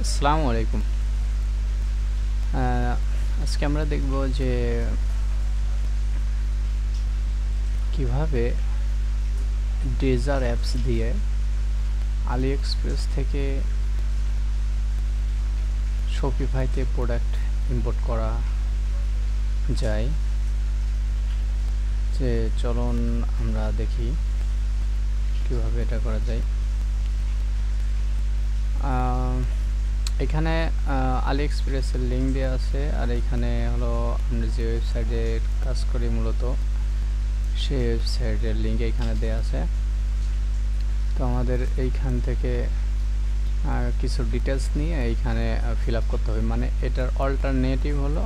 আসসালামু আলাইকুম। আজকে আমরা দেখব যে কিভাবে ডেজার অ্যাপস দিয়ে আলি এক্সপ্রেস থেকে শপিফাইতে প্রোডাক্ট ইম্পোর্ট করা যায়। যে চলুন আমরা দেখি কিভাবে এটা করা যায়। এখানে আলি এক্সপ্রেসের লিঙ্ক দেওয়া আছে, আর এখানে হলো আমরা যে ওয়েবসাইটে কাজ করি মূলত সেই ওয়েবসাইটের লিঙ্ক এখানে দেওয়া আছে। তো আমাদের এইখান থেকে কিছু ডিটেলস নিয়ে এইখানে ফিল আপ করতে হবে, মানে এটার অল্টারনেটিভ হলো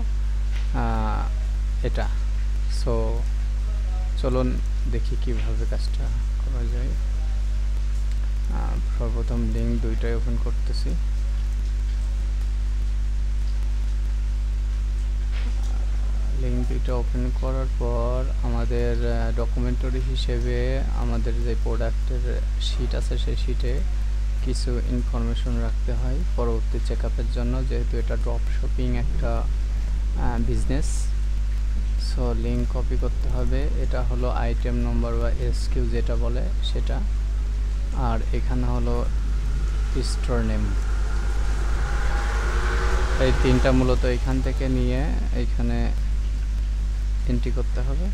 এটা। সো চলুন দেখি কিভাবে কাজটা করা যায়। সর্বপ্রথম লিঙ্ক দুইটাই ওপেন করতেছি। লিঙ্ক দুইটা ওপেন করার পর আমাদের ডকুমেন্টারি হিসেবে আমাদের যে প্রোডাক্টের শিট আছে সেই শিটে কিছু ইনফরমেশন রাখতে হয় পরবর্তী চেকআপের জন্য, যেহেতু এটা ড্রপ শপিং একটা বিজনেস। সো লিঙ্ক কপি করতে হবে, এটা হলো আইটেম নম্বর বা এসকিউ যেটা বলে সেটা, আর এখানে হলো স্টোর নেম। এই তিনটা মূলত এখান থেকে নিয়ে এইখানে এন্ট্রি করতে হবে।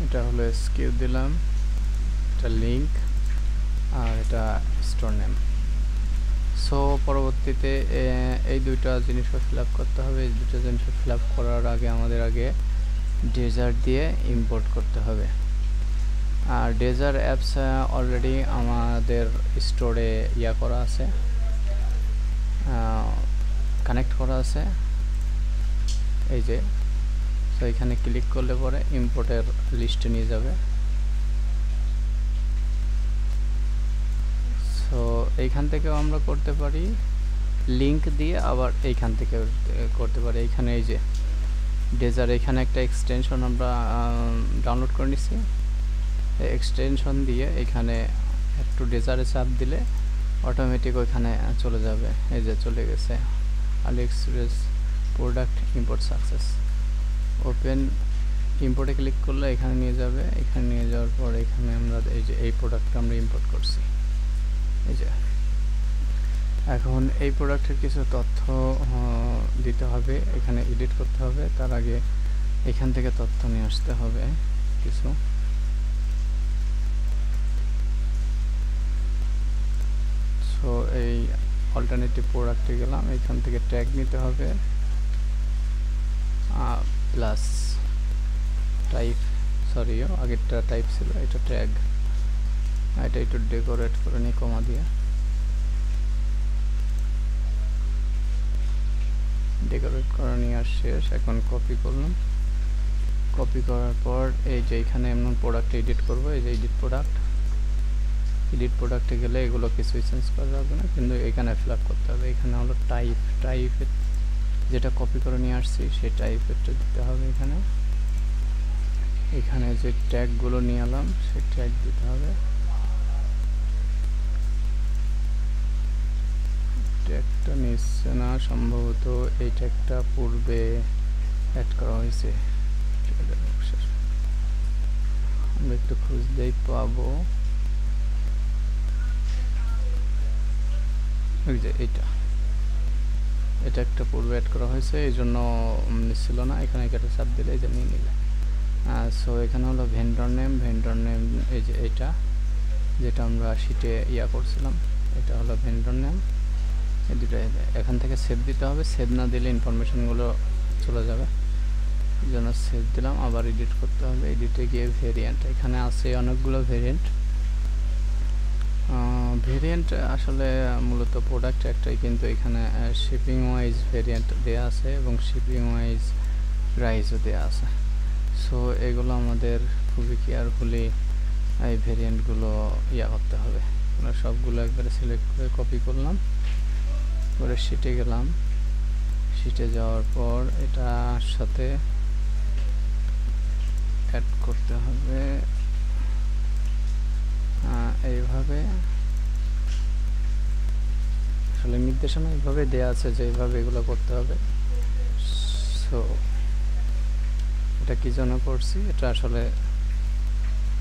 এটা হলো এসকিউ দিলাম, এটা লিঙ্ক, আর এটা স্টোর নেম। সো পরবর্তীতে এই দুইটা জিনিসও ফিল আপ করতে হবে। এই দুটো জিনিস ফিল আপ করার আগে আমাদের ডেজার দিয়ে ইম্পোর্ট করতে হবে। আর ডেজার অ্যাপস অলরেডি আমাদের স্টোরে করা আছে, কানেক্ট করা আছে এই যে। তো এখানে ক্লিক করলে পরে ইম্পোর্টের লিস্টে নিয়ে যাবে। সো এইখান থেকেও আমরা করতে পারি লিঙ্ক দিয়ে, আবার এইখান থেকে করতে পারি। এইখানে এই যে ডেজার, এখানে একটা এক্সটেনশন আমরা ডাউনলোড করে নিচ্ছি। এক্সটেনশন দিয়ে এখানে একটু ডেজারে চাপ দিলে অটোমেটিক ওইখানে চলে যাবে। এই যে চলে গেছে, AliExpress product import success. Open ইম্পোর্টে ক্লিক করলে এখানে নিয়ে যাবে। এখানে নিয়ে যাওয়ার পর এখানে আমরা এই যে এই প্রোডাক্টটা আমরা ইম্পোর্ট করছি। এই যে এখন এই প্রোডাক্টের কিছু তথ্য দিতে হবে, এখানে এডিট করতে হবে। তার আগে এখান থেকে তথ্য নিয়ে আসতে হবে কিছু। সো এই অল্টারনেটিভ প্রোডাক্টে গেলাম, এখান থেকে ট্যাগ নিতে হবে প্লাস টাইপ, সরি আগেরটা টাইপ ছিল, এটা ট্যাগ। এটা একটু ডেকোরেট করে নিই কমা দিয়ে। ডেকোরেট করা নিয়ে আর শেষ। এখন কপি করলাম, কপি করার পর এই যে এখানে এমন প্রোডাক্ট এডিট করব। এই যে এডিট প্রোডাক্টে গেলে এগুলো কিছুই চেঞ্জ করা যাবে না, কিন্তু এখানে ফিল আপ করতে হবে। এখানে হলো টাইপের যেটা কপি করে নিয়ে আসছি সেই টাইপেরটা দিতে হবে। এখানে যে ট্যাগগুলো নিয়ে এলাম সেই ট্যাগ দিতে হবে। ট্যাগটা নিচ্ছে না সম্ভবত, এই ট্যাগটা পূর্বে অ্যাড করা হয়েছে। আমরা একটু খুঁজলেই পাবো। ওই যে এটা একটা পূর্বে অ্যাড করা হয়েছে, এই জন্য নিচ্ছিল না। এখানে একটা চাপ দিলে এই যে নিয়ে নিলে। সো এখানে হলো ভেন্ডর নেম। এই যে এটা যেটা আমরা শিটে করছিলাম, এটা হলো ভেন্ডর নেম। এই দুটো এখান থেকে সেভ দিতে হবে, সেভ না দিলে ইনফরমেশনগুলো চলে যাবে। এই জন্য সেভ দিলাম। আবার এডিট করতে হবে, এডিটে গিয়ে ভেরিয়েন্ট, এখানে আছে অনেকগুলো ভেরিয়েন্ট। আসলে মূলত প্রোডাক্ট একটাই, কিন্তু এখানে শিপিং ওয়াইজ ভেরিয়েন্ট দেওয়া আছে এবং শিপিং ওয়াইজ প্রাইসও দেওয়া আছে। সো এগুলো আমাদের খুবই কেয়ারফুলি এই ভেরিয়েন্টগুলো করতে হবে। আমরা সবগুলো একবারে সিলেক্ট করে কপি করলাম, করে শিটে গেলাম। শিটে যাওয়ার পর এটার সাথে অ্যাড করতে হবে এইভাবে। আসলে নির্দেশনা এইভাবে দেয়া আছে যে এইভাবে এগুলো করতে হবে। সো এটা কি জন্য করছি, এটা আসলে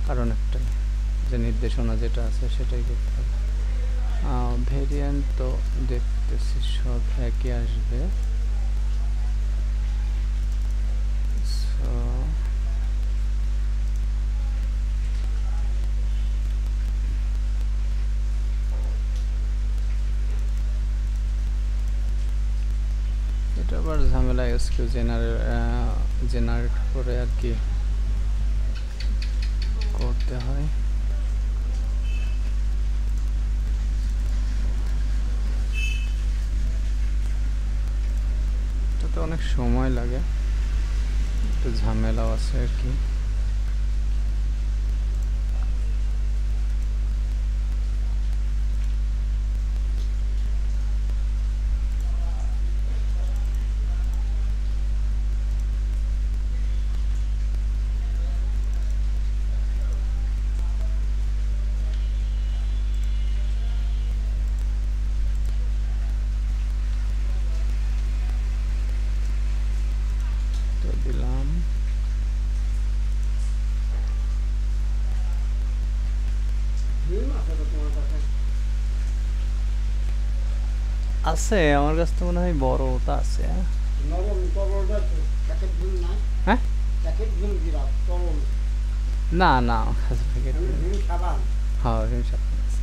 কারণ একটাই, যে নির্দেশনা যেটা আছে সেটাই করতে হবে। ভেরিয়েন্ট তো দেখতেছি সব একই আসবে। সো এটা আবার ঝামেলা এসকিউ জেনারেট করে আর কি করতে হয়। এটাতে অনেক সময় লাগে, একটু ঝামেলাও আছে আর কি। দিলাম আছে আমার কাছে তো মনে হয় বড় ওটা আছে। হ্যাঁ না না আমার কাছে প্যাকেট হ্যাঁ ভিম সাবান আছে।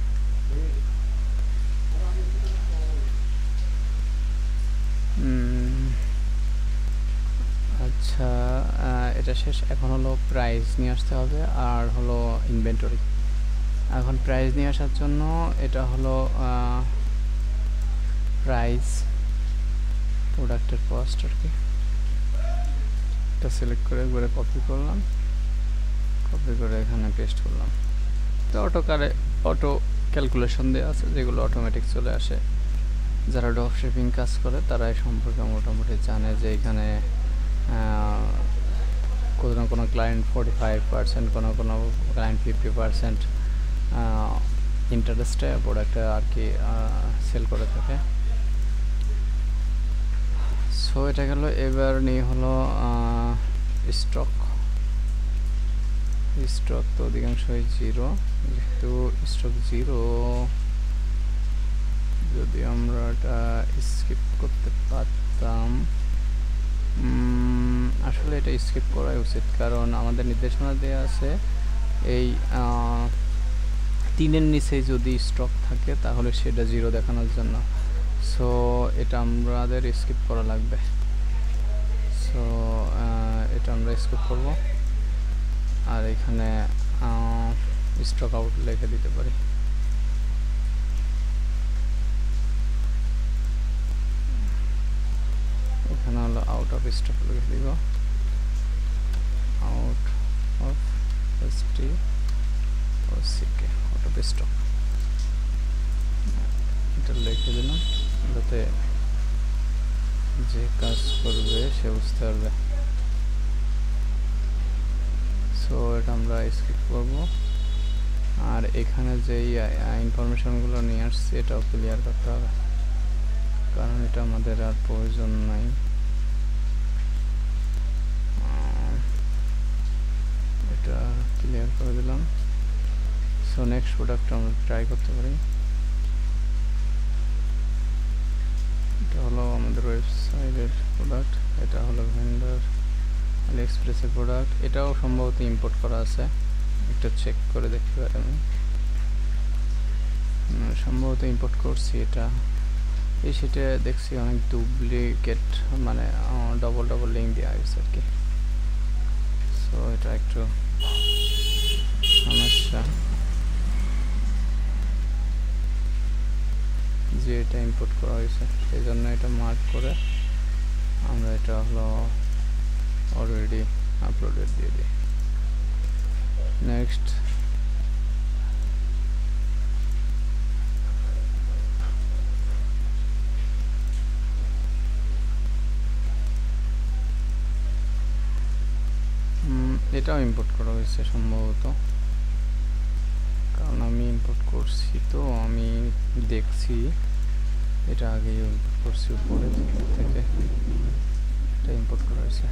আচ্ছা এটা শেষ, এখন হলো প্রাইস নিয়ে আসতে হবে আর হলো ইনভেন্টরি। এখন প্রাইস নিয়ে আসার জন্য এটা হলো প্রাইস প্রোডাক্টের কস্ট আর কি। এটা সিলেক্ট করে একবারে কপি করলাম, কপি করে এখানে পেস্ট করলাম। তো অটো ক্যালকুলেশন দেওয়া আছে যেগুলো অটোমেটিক চলে আসে। যারা ড্রপ শিপিং কাজ করে তারা এই সম্পর্কে মোটামুটি জানে যে এখানে কোনো ক্লায়েন্ট 45%, কোনো ক্লায়েন্ট 50% ইন্টারেস্টে প্রোডাক্টে আর কি সেল করে থাকে। সো এটা গেল। এবার নিয়ে হলো স্টক তো অধিকাংশই জিরো, যেহেতু স্টক জিরো যদি আমরা এটা স্কিপ করতে পারতাম, আসলে এটা স্কিপ করাই উচিত, কারণ আমাদের নির্দেশনা দেওয়া আছে এই 3-এর নিচে যদি স্টক থাকে তাহলে সেটা জিরো দেখানোর জন্য। সো এটা আমাদের স্কিপ করা লাগবে। সো এটা আমরা স্কিপ করব আর এখানে স্টক আউট লিখে দিতে পারি। এখানে হলো আউট অফ স্টক লিখে দিব, out of STOCK out of stock, এটা লিখে দিলাম যাতে যে কাজ করবে সে বুঝতে পারবে। সো এটা আমরা স্কিপ করব আর এখানে যেই ইনফরমেশনগুলো নিয়ে আসছি এটাও ক্লিয়ার করতে হবে, কারণ এটা আমাদের আর প্রয়োজন নাই। এটা ক্লিয়ার করে দিলাম। সো নেক্সট প্রোডাক্ট আমরা ট্রাই করতে পারি। এটা হলো আমাদের ওয়েবসাইটের প্রোডাক্ট, এটা হলো ভেন্ডর আলিএক্সপ্রেসের প্রোডাক্ট। এটাও সম্ভবত ইম্পোর্ট করা আছে, একটু চেক করে দেখতে পারি আমি। সম্ভবত ইম্পোর্ট করছি এটা। এই সেটা দেখছি অনেক ডুপ্লিকেট, মানে ডবল লিঙ্ক দেওয়া হয়েছে আর কি। সো এটা একটু সমস্যা যে এটা ইম্পোর্ট করা হয়েছে, সেই জন্য এটা মার্ক করে আমরা এটা হলো অলরেডি আপলোডেড দিয়ে দিই। নেক্সট এটাও ইম্পোর্ট করা হয়েছে সম্ভবত, কারণ আমি ইম্পোর্ট করছি তো আমি দেখছি এটা আগে ইম্পোর্ট করছি উপরে থেকে, এটা ইম্পোর্ট করা হয়েছে।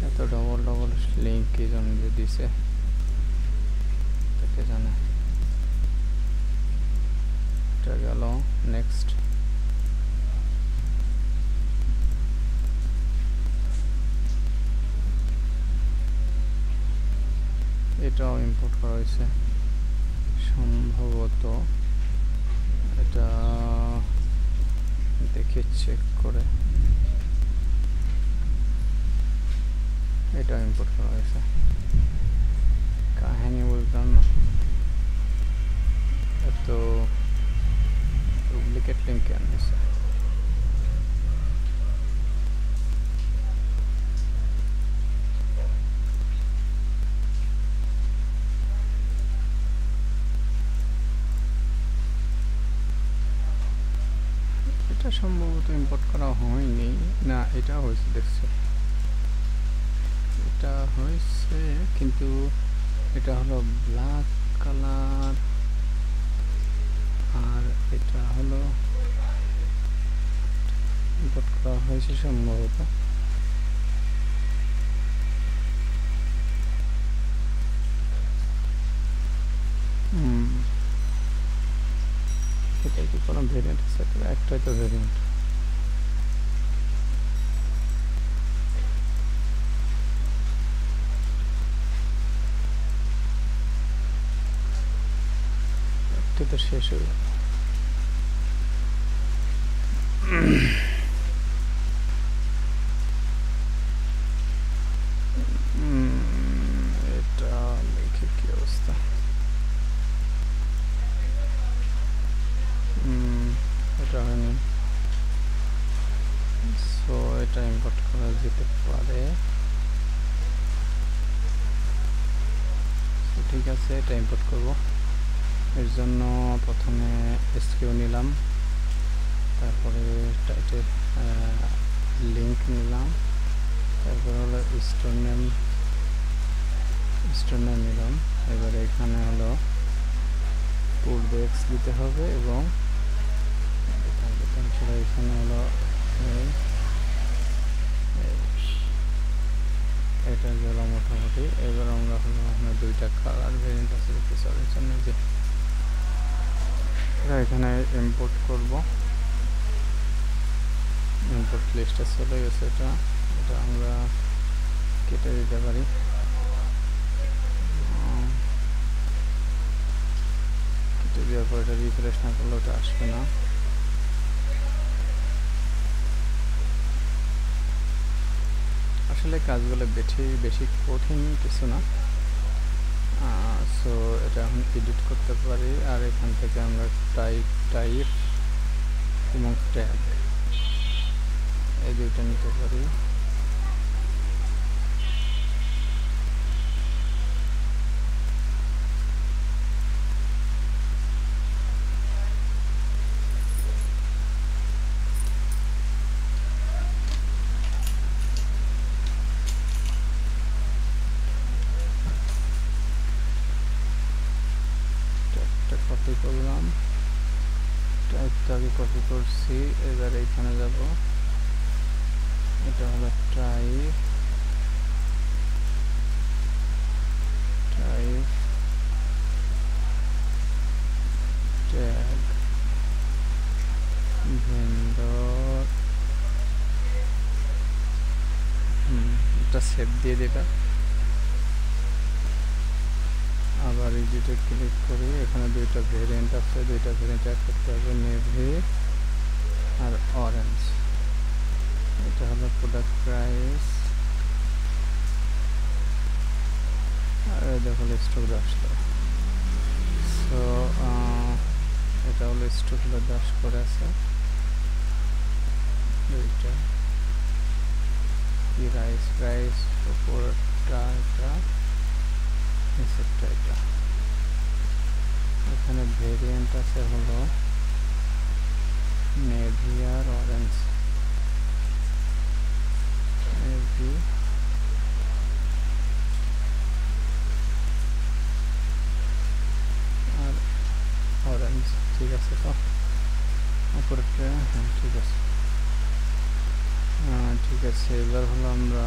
এত ডবল ডবল লিঙ্ক কি জন্য যে দিছে তাকে জানে। এটা গেল নেক্সট। এটাও ইম্পোর্ট করা হয়েছে সম্ভবত, এটা দেখে চেক করে। এটা ইম্পোর্ট করা হয়েছে, কাহিনী বুঝলাম না। এত ডুপ্লিকেট লিঙ্ক কেন দিছে? এটা সম্ভবত ইম্পোর্ট করা হয়নি, না এটা হয়েছে দেখছি, এটা হয়েছে কিন্তু এটা হলো ব্ল্যাক কালার, আর এটা হলো ইম্পোর্ট করা হয়েছে সম্ভবত। এটা কি কোনো ভেরিয়েন্ট আছে? একটাই তো ভেরিয়েন্ট। একটাই তো শেষ হয়ে গেল। এটা লিখে কি অবস্থা? এটা হয়নি, সো এটা ইম্পোর্ট করা যেতে পারে। ঠিক আছে, এটা ইম্পোর্ট করব। এর জন্য প্রথমে এসকিউ নিলাম, তারপরে টাইটেল লিঙ্ক নিলাম, তারপরে হলো স্টোর নেম নিলাম। এবারে এখানে হলো পুটবেক্স দিতে হবে এবং এখানে হলো এটা গেল মোটামুটি। এবার আমরা হলো আপনার দুইটা কালার ভেরিয়েন্ট আছে দেখতে চলেছেন, যে এটা এখানে ইম্পোর্ট করব। ইম্পোর্ট লিস্টে চলে গেছে, এটা এটা আমরা কেটে দিতে পারি। কেটে দেওয়ার পর এটা রিফ্রেশ না করলে ওটা আসবে না। আসলে কাজগুলো বেশি কঠিন কিছু না। সো এটা এখন এডিট করতে পারি, আর এখান থেকে আমরা টাইপ এবং ট্যাগ এই দুইটা নিতে পারি। কপি করলাম, টাইপটাকে কপি করছি। এবার এইখানে যাব, এটা হলো টাইপ ট্যাগ ভেন্ডর। এটা সেভ দিয়ে দিটা। আবার এডিটে ক্লিক করি, এখানে দুইটা ভেরিয়েন্ট আছে, দুইটা ভেরিয়েন্ট অ্যাড করতে হবে, নেভি আর অরেঞ্জ। এটা হলো প্রোডাক্ট প্রাইস, আর দেখো স্টক আসলো। সো এটা হলো স্টক দাস করে আছে দুইটা। প্রাইস উপরটা এটা, নিচেরটা এটা। এখানে ভেরিয়েন্ট আছে হলো নেভি আর অরেঞ্জ। নেভি আর অরেঞ্জ, ঠিক আছে। তো উপরেরটা হ্যাঁ ঠিক আছে। ঠিক আছে, এবার হলো আমরা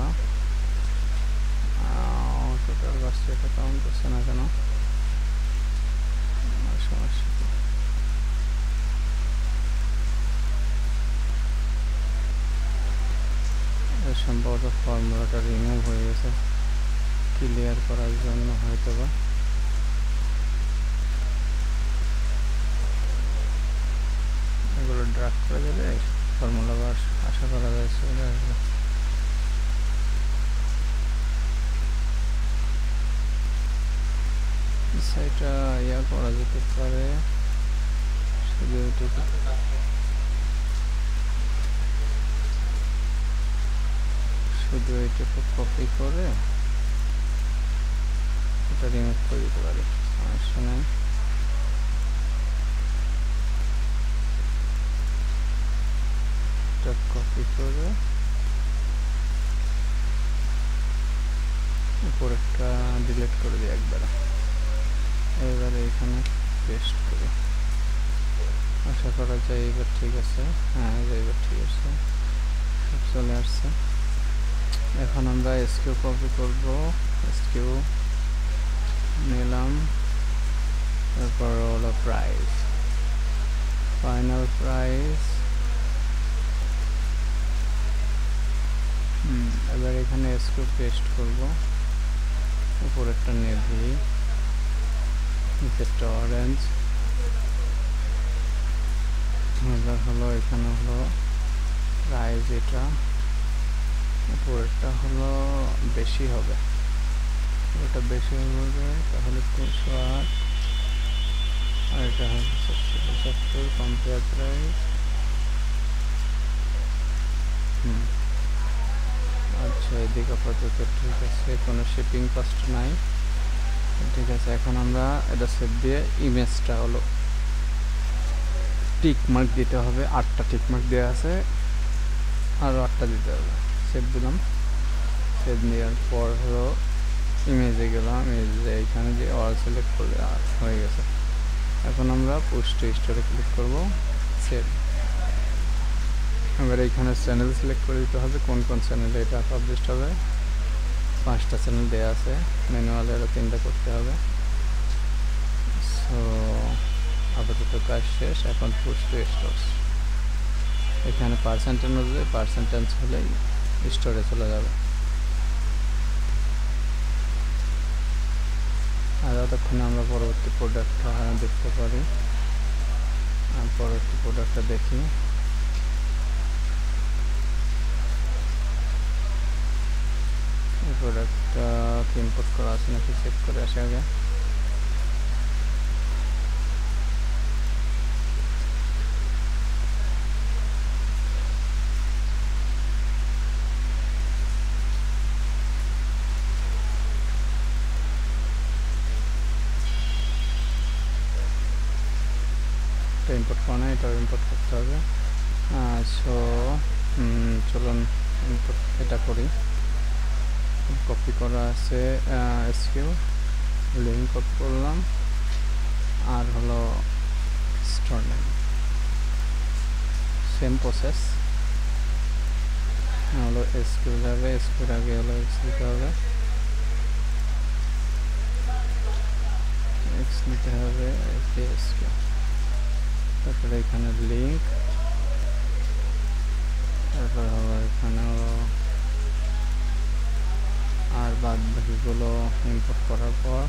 টোটাল বাসটা এটা কাউন্ট করছে না কেন, সমস্যা কি? সম্ভবত ফর্মুলাটা রিমুভ হয়ে গেছে, ক্লিয়ার করার জন্য হয়তো বা। এগুলো ড্রাগ করে দিলে ফর্মুলা বাস আশা করা যায় চলে আসবে। সেটা ইয়া করা যেতে পারে, শুধু এটুকু কপি করে এটা রিমুভ করে দিতে পারি, সমস্যা নেই। এটা কপি করে উপরেরটা ডিলিট করে দিই একবারে, এবারে এখানে পেস্ট করি, আশা করা যায় এবার ঠিক আছে। হ্যাঁ এবার ঠিক আছে, সব চলে আসছে। এখন আমরা এসকিউ কপি করব, এসকিউ নিলাম, তারপর হলো প্রাইস, ফাইনাল প্রাইস। এবার এখানে এসকিউ পেস্ট করব, উপরেরটা নেভি, নিচেরটা অরেঞ্জ। এবার হলো এখানে হলো প্রাইস, এটা উপরেরটা হলো বেশি হবে, ওটা বেশি হবে তাহলে 208, আর এটা হবে 775 কম্পেয়ার প্রাইস। আচ্ছা এদিকে আপাতত ঠিক আছে, কোনো শিপিং কস্ট নাই, ঠিক আছে। এখন আমরা এটা সেভ দিয়ে ইমেজটা হলো টিক মার্ক দিতে হবে, 8টা টিক মার্ক দেওয়া আছে, আরও 8টা দিতে হবে। সেভ দিলাম, সেভ নেওয়ার পর হলো ইমেজে গেলাম, ইমেজে এখানে যে অল সিলেক্ট করলে হয়ে গেছে। এখন আমরা পুশ টু স্টোরে ক্লিক করব, সেভ। এবার এইখানে চ্যানেল সিলেক্ট করে দিতে হবে, কোন কোন চ্যানেলে এটা পাবলিশ হবে। 5টা চ্যানেল দেওয়া আছে, ম্যানুয়ালে আরও 3টা করতে হবে। সো আপাতত কাজ শেষ, এখন পুশ টু স্টোরস। এখানে পার্সেন্টেজ অনুযায়ী পার্সেন্টেজ হলেই স্টোরে চলে যাবে। আর ততক্ষণে আমরা পরবর্তী প্রোডাক্টটা দেখতে পারি, পরবর্তী প্রোডাক্টটা দেখি। এই প্রোডাক্টটা ইম্পোর্ট করা আছে নাকি চেক করে আসে আগে। ইম্পোর্ট করা নাই, এটাও ইম্পোর্ট করতে হবে। সো চলুন ইম্পোর্ট এটা করি। কপি করা আছে, এসকিউ লিঙ্ক কপি করলাম, আর হলো স্টোর নেম, সেম প্রসেস হলো এসকিউ যাবে, এসকিউর আগে হলো এক্স দিতে হবে, এক্স দিতে হবে, এসকিউ, তারপরে এখানে লিঙ্ক, তারপর হলো এখানে আর বাদ বাকিগুলো ইম্পোর্ট করার পর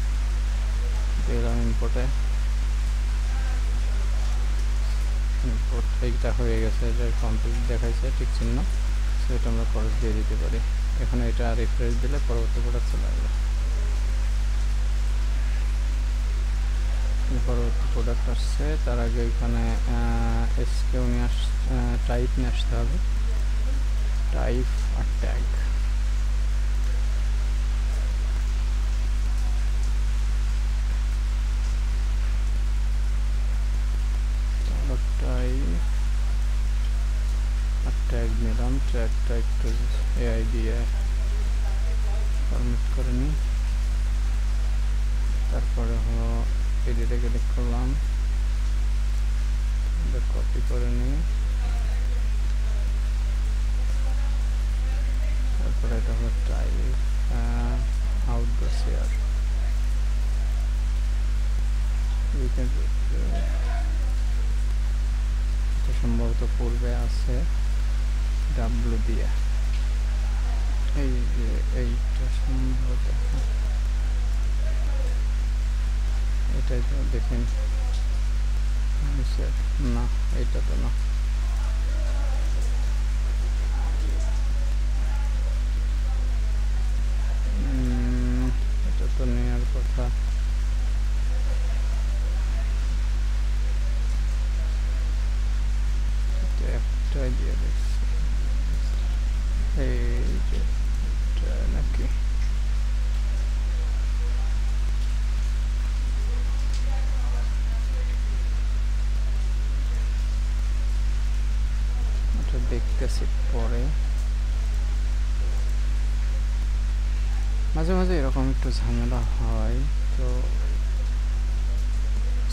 দিলাম ইম্পোর্টে। ইম্পোর্ট এইটা হয়ে গেছে, এটা কমপ্লিট দেখাইছে ঠিক চিহ্ন, সো এটা আমরা খরচ দিয়ে দিতে পারি। এখন এটা রিফ্রেশ দিলে পরবর্তী প্রোডাক্ট চলে আসবে। পরবর্তী প্রোডাক্ট আসছে, তার আগে এখানে এসকিউ নিয়ে টাইপ নিয়ে আসতে হবে, টাইপ আর ট্যাগ। ট্যাগ নিলাম, ট্যাগটা একটু এআই দিয়ে ফরম্যাট করে নিই, তারপরে হলো এডিটে ক্লিক করলাম, কপি করে নিয়ে তারপরে এটা হলো টাইপ আউটডোর শেয়ার। এটা সম্ভবত পূর্বে আছে ডাব্লু দিয়ে, এই যে এইটা সম্ভবত, এটাই তো দেখেন না, এটা তো না। এটা তো নেওয়ার কথা। একটাই দিয়ে দেখছি, এই যে নাকি এটা দেখতেছি পরে। মাঝে মাঝে এরকম একটু ঝামেলা হয়, তো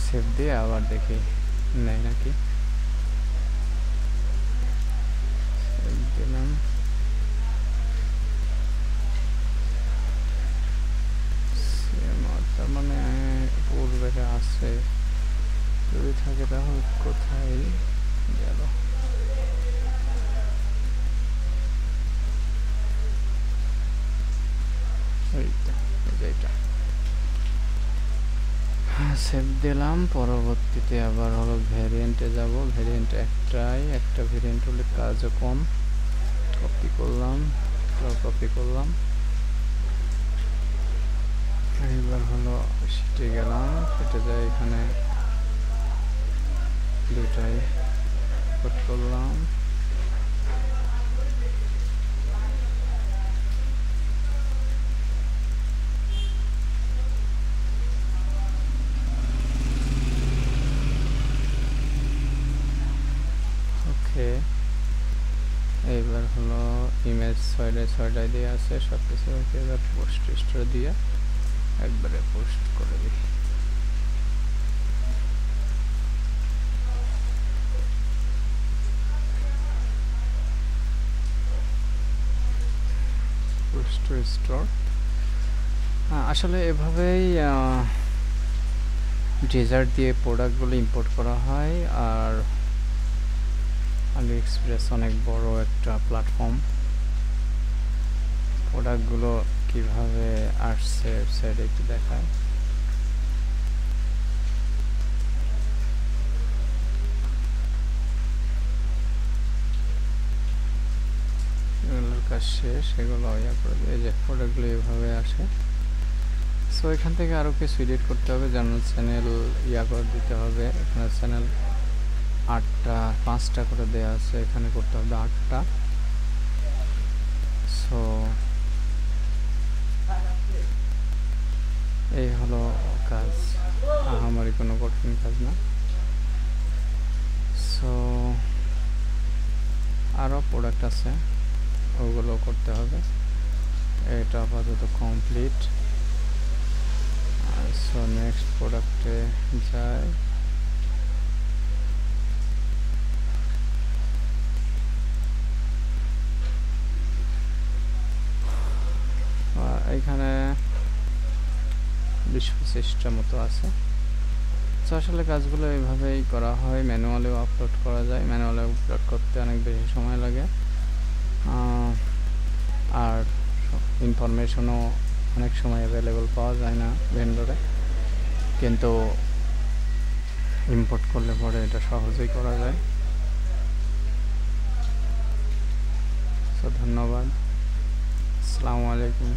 সেভ দিয়ে আবার দেখি নেই নাকি। দিলাম, তার মানে পূর্বে আছে, যদি থাকে তাহলে কোথায় গেল। এইটা সেভ দিলাম। পরবর্তীতে আবার হলো ভ্যারিয়েন্টে যাব। ভ্যারিয়েন্ট একটাই, একটা ভ্যারিয়েন্ট হলে কাজও কম। কপি করলাম, কপি করলাম। এইবার হলো শিটে গেলাম, শিটে যাই, এখানে দুটাই কট করলাম। ওকে, এইবার হলো ইমেজ ছয়টায় দিয়ে আছে, সব কিছু ওকে। এবার পোস্ট স্টোর দিয়ে একবারে পোস্ট করে দিই। পোস্ট স্টোর আসলে এভাবেই ডেজার্ট দিয়ে প্রোডাক্টগুলো ইম্পোর্ট করা হয়। আর আলিএক্সপ্রেস অনেক বড় একটা প্ল্যাটফর্ম, প্রোডাক্টগুলো কিভাবে আসছে ওয়েবসাইটে একটু দেখায়। এগুলোর কাজ শেষ, এগুলো ইয়া করে দিয়ে, এই যে প্রোডাক্টগুলো এভাবে আসে। সো এখান থেকে আরও কিছু এডিট করতে হবে, যেমন চ্যানেল ইয়া করে দিতে হবে। এখানে চ্যানেল 8টা 5টা করে দেওয়া আছে, এখানে করতে হবে 8টা। সো এই হলো কাজ, আমারই কোনো কঠিন কাজ না। সো আরও প্রোডাক্ট আছে, ওগুলো করতে হবে। এটা আপাতত কমপ্লিট। সো নেক্সট প্রোডাক্টে যাই। এখানে 20-25টা মতো আছে। তো আসলে কাজগুলো এইভাবেই করা হয়, ম্যানুয়ালিও আপলোড করা যায়। ম্যানুয়ালি আপলোড করতে অনেক বেশি সময় লাগে, আর ইনফরমেশনও অনেক সময় অ্যাভেলেবল পাওয়া যায় না ভেন্ডরে, কিন্তু ইম্পোর্ট করলে পরে এটা সহজেই করা যায়। সো ধন্যবাদ, আসসালামু আলাইকুম।